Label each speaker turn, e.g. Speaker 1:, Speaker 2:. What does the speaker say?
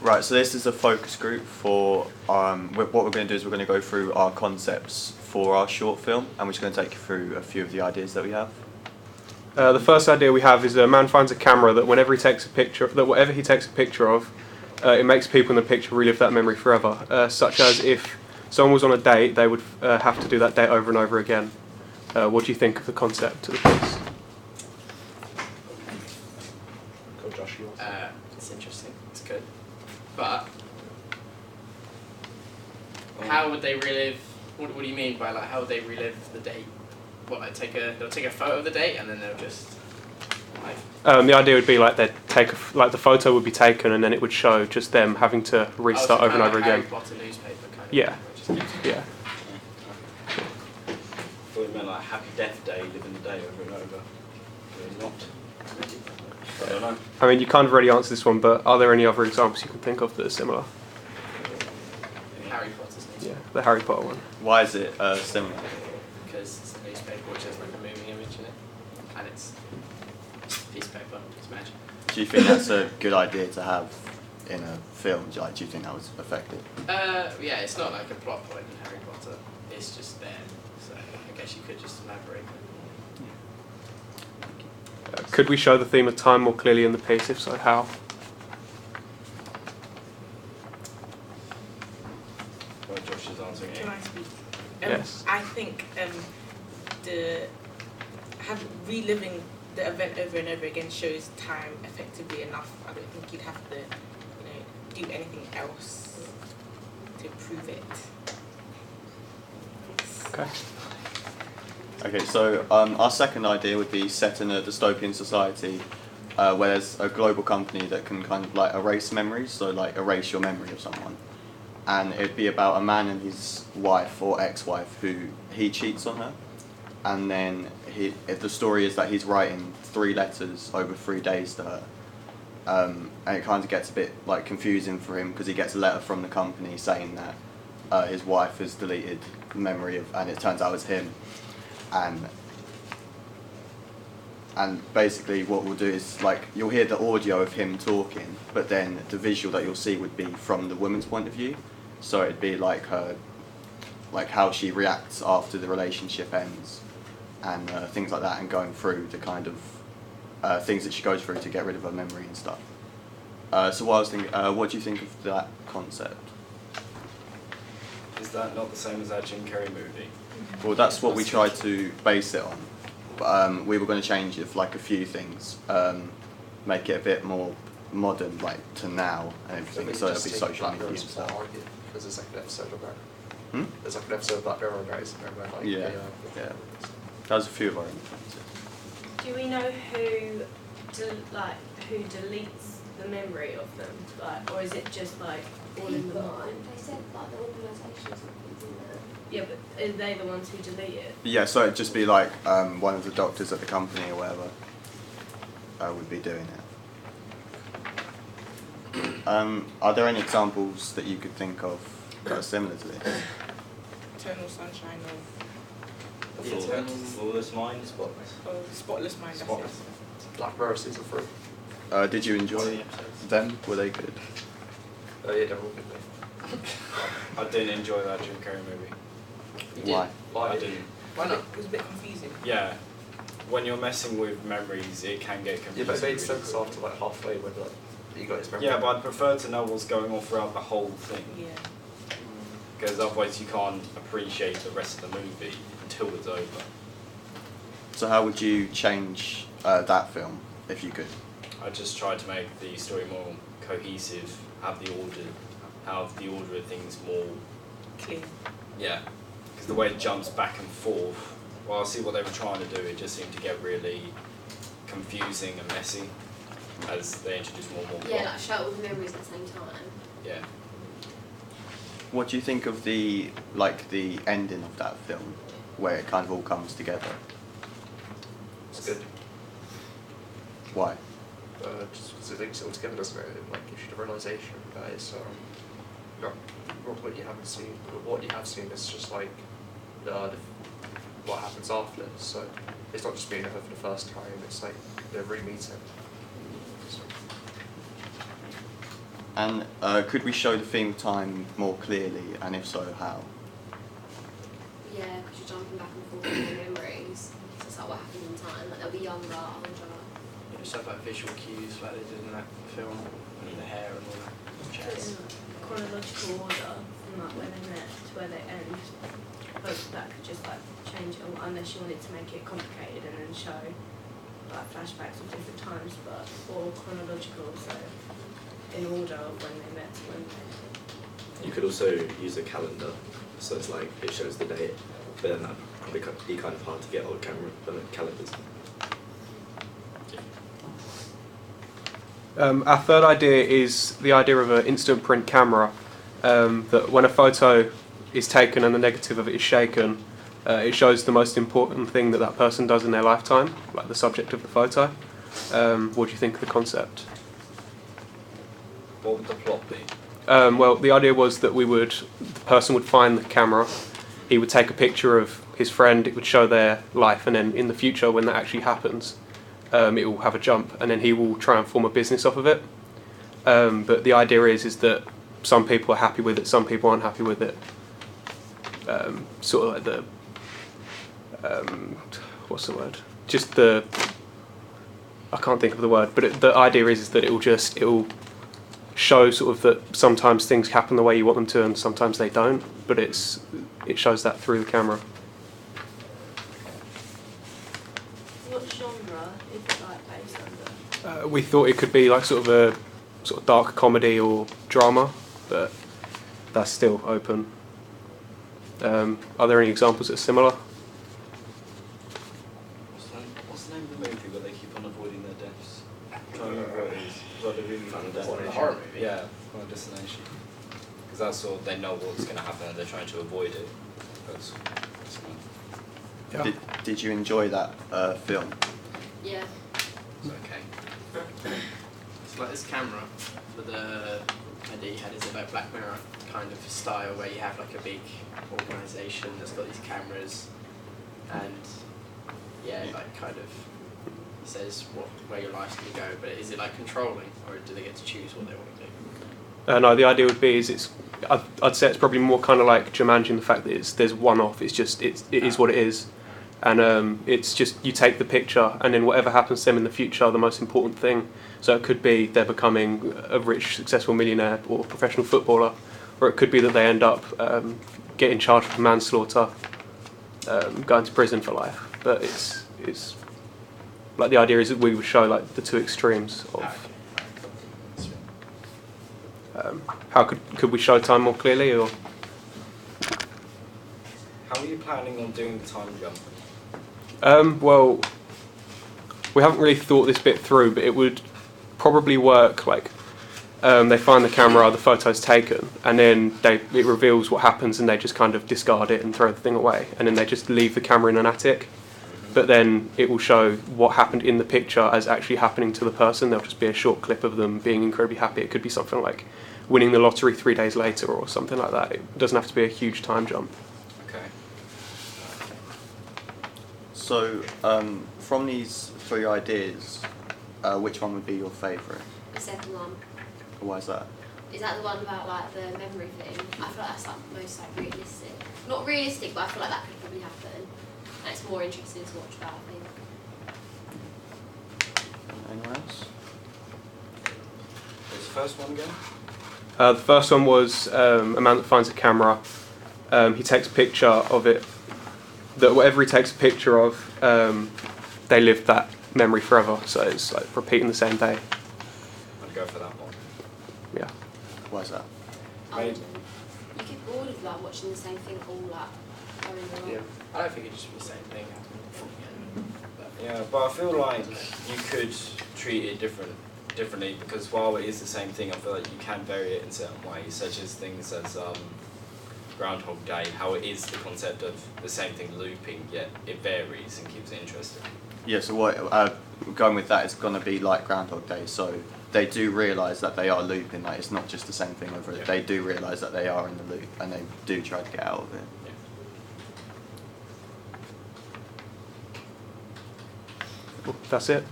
Speaker 1: Right, so this is a focus group for, what we're going to do is we're going to go through our concepts for our short film, and we're just going to take you through a few of the ideas that we have.
Speaker 2: The first idea we have is a man finds a camera that whatever he takes a picture of, it makes people in the picture relive that memory forever. Such as if someone was on a date, they would have to do that date over and over again. What do you think of the concept of the piece?
Speaker 3: It's interesting. It's good. But how would they relive? What do you mean by like how would they relive the date? What, like they'll take a photo of the date and then they'll just like.
Speaker 2: The idea would be like they'd take the photo would be taken and then it would show just them having to restart over and over again.
Speaker 3: Harry Potter newspaper kind of.
Speaker 2: Yeah.
Speaker 3: Yeah.
Speaker 4: I thought it meant like Happy Death Day, living the day over and over. It's not. I don't know.
Speaker 2: I mean, you can't really answer this one, but are there any other examples you can think of that are similar?
Speaker 3: Harry Potter's newspaper.
Speaker 2: Yeah, the Harry Potter one.
Speaker 1: Why is it similar?
Speaker 3: Because it's a newspaper which has like a moving image in it, and it's a piece of paper. It's magic.
Speaker 1: Do you think that's a good idea to have in a film? Do you think that was effective?
Speaker 3: Yeah, it's not like a plot point in Harry Potter. It's just there, so I guess you could just elaborate.
Speaker 2: Could we show the theme of time more clearly in the piece? If so, how?
Speaker 4: Well, Josh is answering it.
Speaker 5: Can I speak?
Speaker 2: Yes.
Speaker 5: I think reliving the event over and over again shows time effectively enough. I don't think you'd have to, do anything else to prove it.
Speaker 2: Okay.
Speaker 1: Okay, so our second idea would be set in a dystopian society where there's a global company that can kind of like erase memories, so like erase your memory of someone. And it'd be about a man and his wife or ex-wife who he cheats on her, and then the story is that he's writing 3 letters over 3 days to her, and it kind of gets a bit like confusing for him because he gets a letter from the company saying that his wife has deleted the memory of, and it turns out it's him. And basically what we'll do is like you'll hear the audio of him talking, but then the visual that you'll see would be from the woman's point of view. So it'd be like her, like how she reacts after the relationship ends, and things like that, and going through the kind of things that she goes through to get rid of her memory and stuff. So what I was thinking, what do you think of that concept?
Speaker 4: Is that not the same as that Jim Carrey movie?
Speaker 1: Well, that's what we tried to base it on, but we were going to change it for like a few things, make it a bit more modern, like to now and everything, so it'll be social media and stuff.
Speaker 6: Because there's like an episode of that.
Speaker 1: Hmm?
Speaker 6: There's like an episode of that Mirror guys where like
Speaker 1: Yeah. That was a few of our influences.
Speaker 7: Do we know who deletes the memory of them, like, or is it just like all in the mind?
Speaker 8: They said like the organisations and things in there.
Speaker 7: Yeah, but are they the ones who delete it?
Speaker 1: Yeah, so it'd just be like one of the doctors at the company or whatever would be doing it. Are there any examples that you could think of that are similar to this?
Speaker 5: Eternal sunshine of
Speaker 4: The Eternal Flawless Mind, Spotless.
Speaker 5: spotless mind.
Speaker 4: Spotless.
Speaker 6: Black Mirror season 3.
Speaker 1: Did you enjoy them? Were they good?
Speaker 6: Yeah, they're all good.
Speaker 4: I didn't enjoy that Jim Carrey movie.
Speaker 1: Why?
Speaker 4: I didn't.
Speaker 5: Why not? It was a bit confusing.
Speaker 4: Yeah. When you're messing with memories, it can get confusing.
Speaker 6: Yeah, but it made sense after like halfway when like, you got his memory.
Speaker 4: Yeah, but I'd prefer to know what's going on throughout the whole thing.
Speaker 5: Yeah.
Speaker 4: Because otherwise you can't appreciate the rest of the movie until it's over.
Speaker 1: So how would you change that film if you could?
Speaker 4: I just tried to make the story more cohesive, have the order of things more
Speaker 5: Clear.
Speaker 4: Yeah, because the way it jumps back and forth, well, I see what they were trying to do, it just seemed to get really confusing and messy as they introduced more and more plot.
Speaker 8: Yeah, like shuttle with memories at the same time.
Speaker 4: Yeah.
Speaker 1: What do you think of the ending of that film, where it kind of all comes together?
Speaker 6: It's good.
Speaker 1: Why?
Speaker 6: Just because it links it all together, doesn't it? It like gives you the realisation that it's not what you haven't seen, but what you have seen is just like what happens after. So it's not just being there for the first time; it's like they're re-meeting.
Speaker 1: And could we show the theme of time more clearly, and if so, how?
Speaker 8: Yeah, because you're jumping back and forth in your memories. So it's like what happened in time. Like they'll be younger, older.
Speaker 3: You just have like visual cues like they did in that film, and the hair and all that jazz.
Speaker 7: Chronological order from like where they met to where they end. But that could just like change it unless you wanted to make it complicated and then show like flashbacks of different times, but or chronological, so in order of when they met to when they.
Speaker 9: You could also use a calendar, so it's like it shows the date, but then that probably be kind of hard to get old calendars.
Speaker 2: Our third idea is the idea of an instant print camera, that when a photo is taken and the negative of it is shaken, it shows the most important thing that that person does in their lifetime, like the subject of the photo. What do you think of the concept?
Speaker 4: What would the plot be?
Speaker 2: Well, the idea was that the person would find the camera, he would take a picture of his friend, it would show their life, and then in the future, when that actually happens, it will have a jump, and then he will try and form a business off of it. But the idea is that some people are happy with it, some people aren't happy with it. Sort of like the what's the word? I can't think of the word, but the idea is that it will show sort of that sometimes things happen the way you want them to, and sometimes they don't. But it shows that through the camera.
Speaker 7: What genre is it like based under?
Speaker 2: We thought it could be like sort of dark comedy or drama, but that's still open. Are there any examples that are similar?
Speaker 4: What's the name of the movie where they keep on avoiding their deaths? I'm trying to remember what it is. Like the really
Speaker 9: Final
Speaker 4: What,
Speaker 9: Destination.
Speaker 4: a horror movie? Yeah, Final Destination. Because that's sort of, they know what's going to happen and they're trying to avoid it. That's fine.
Speaker 2: Yeah.
Speaker 1: Did you enjoy that film?
Speaker 8: Yeah.
Speaker 3: It's okay. It's like this camera, but the idea you had is about Black Mirror kind of style where you have like a big organisation that's got these cameras, and yeah, like kind of says where your life's going to go. But is it like controlling, or do they get to choose what they want to do?
Speaker 2: No, the idea would be I'd say it's probably more kind of like Jumanji in the fact that there's one off. It's just it is what it is, and it's just you take the picture, and then whatever happens to them in the future, the most important thing. So it could be they're becoming a rich, successful millionaire or professional footballer, or it could be that they end up getting charged with manslaughter, going to prison for life. But it's like the idea is that we would show like the two extremes of. How could we show time more clearly, or?
Speaker 4: How are you planning on doing the time jump?
Speaker 2: Well, we haven't really thought this bit through, but it would probably work like they find the camera, the photo's taken, and then it reveals what happens, and they just kind of discard it and throw the thing away, and then they just leave the camera in an attic. But then it will show what happened in the picture as actually happening to the person. There'll just be a short clip of them being incredibly happy. It could be something like winning the lottery 3 days later or something like that. It doesn't have to be a huge time jump.
Speaker 4: Okay.
Speaker 1: So, from these 3 ideas, which one would be your favourite?
Speaker 8: The second one.
Speaker 1: Why is that?
Speaker 8: Is that the one about like the memory thing? I feel like that's like most like realistic. Not realistic, but I feel like that could probably happen. And it's more interesting to watch that, I think.
Speaker 1: Anyone else?
Speaker 4: What's the first one again?
Speaker 2: The first one was a man that finds a camera. He takes a picture of it. That whatever he takes a picture of, they live that memory forever. So it's like repeating the same day.
Speaker 4: I'd go for that one.
Speaker 2: Yeah.
Speaker 1: Why is that?
Speaker 4: Maybe.
Speaker 8: You get bored of like watching the same thing all like over and over.
Speaker 4: Yeah.
Speaker 3: I don't think it should be the same thing happening again. But
Speaker 4: Yeah, but I feel like you could treat it differently because while it is the same thing, I feel like you can vary it in certain ways, such as things as Groundhog Day, how it is the concept of the same thing looping, yet it varies and keeps it interesting.
Speaker 1: Yeah, so what going with that is going to be like Groundhog Day. So they do realise that they are looping. Like it's not just the same thing over.
Speaker 4: Yeah.
Speaker 1: They do realise that they are in the loop, and they do try to get out of it.
Speaker 2: That's it.